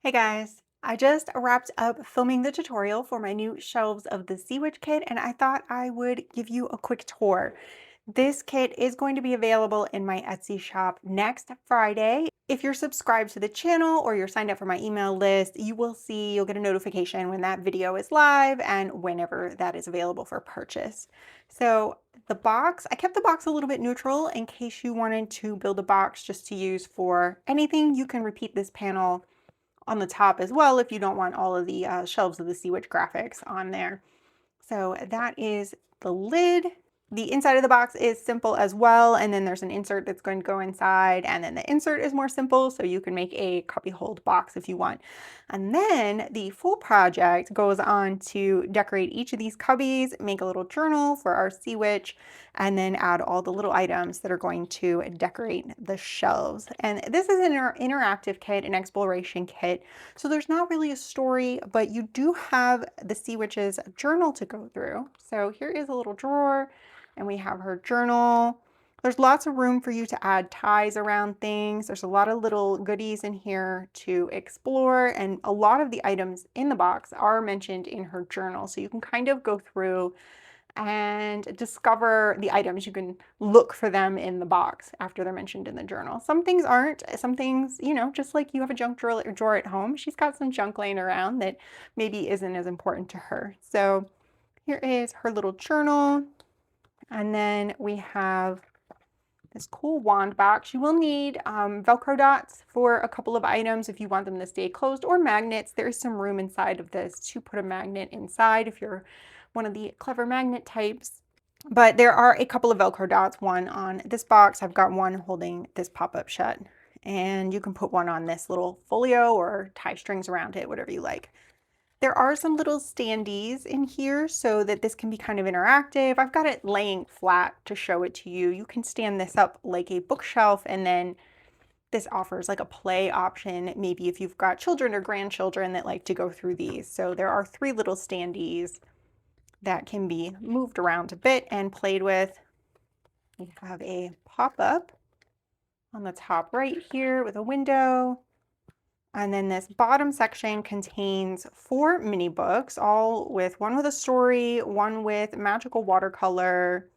Hey guys, I just wrapped up filming the tutorial for my new shelves of the Sea Witch kit, and I thought I would give you a quick tour. This kit is going to be available in my Etsy shop next Friday. If you're subscribed to the channel or you're signed up for my email list, you'll get a notification when that video is live and whenever that is available for purchase. So I kept the box a little bit neutral in case you wanted to build a box just to use for anything. You can repeat this panel on the top as well if you don't want all of the shelves of the Sea Witch graphics on there. So that is the lid. The inside of the box is simple as well, and then there's an insert that's going to go inside, and then the insert is more simple, so you can make a cubby hold box if you want. And then the full project goes on to decorate each of these cubbies, make a little journal for our Sea Witch, and then add all the little items that are going to decorate the shelves. And this is an interactive kit, an exploration kit, so there's not really a story, but you do have the Sea Witch's journal to go through. So here is a little drawer, and we have her journal. There's lots of room for you to add ties around things. There's a lot of little goodies in here to explore, and a lot of the items in the box are mentioned in her journal. So you can kind of go through and discover the items. You can look for them in the box after they're mentioned in the journal. Some things aren't. Some things, just like you have a junk drawer at home, she's got some junk laying around that maybe isn't as important to her. So here is her little journal. And then we have this cool wand box. You will need Velcro dots for a couple of items if you want them to stay closed, or magnets. There is some room inside of this to put a magnet inside if you're one of the clever magnet types. But there are a couple of Velcro dots, one on this box. I've got one holding this pop-up shut. And you can put one on this little folio or tie strings around it, whatever you like. There are some little standees in here so that this can be kind of interactive. I've got it laying flat to show it to you. You can stand this up like a bookshelf, and then this offers like a play option, maybe if you've got children or grandchildren that like to go through these. So there are 3 little standees that can be moved around a bit and played with. We have a pop-up on the top right here with a window. And then this bottom section contains 4 mini books, all with one with a story, one with magical watercolor,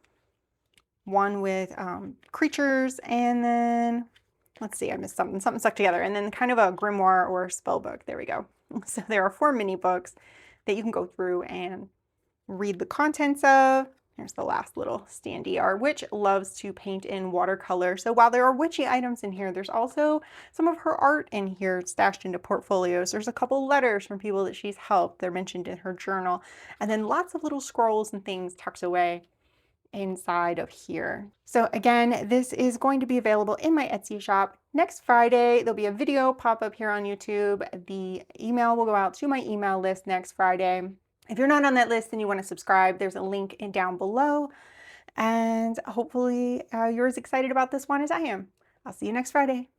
one with creatures, and then, let's see, I missed something stuck together, and then kind of a grimoire or spell book. There we go. So there are 4 mini books that you can go through and read the contents of. Here's the last little standee. Our witch loves to paint in watercolor. So while there are witchy items in here, there's also some of her art in here stashed into portfolios. There's a couple letters from people that she's helped. They're mentioned in her journal. And then lots of little scrolls and things tucked away inside of here. So again, this is going to be available in my Etsy shop next Friday. There'll be a video pop up here on YouTube. The email will go out to my email list next Friday. If you're not on that list and you want to subscribe, there's a link down below. And hopefully you're as excited about this one as I am. I'll see you next Friday.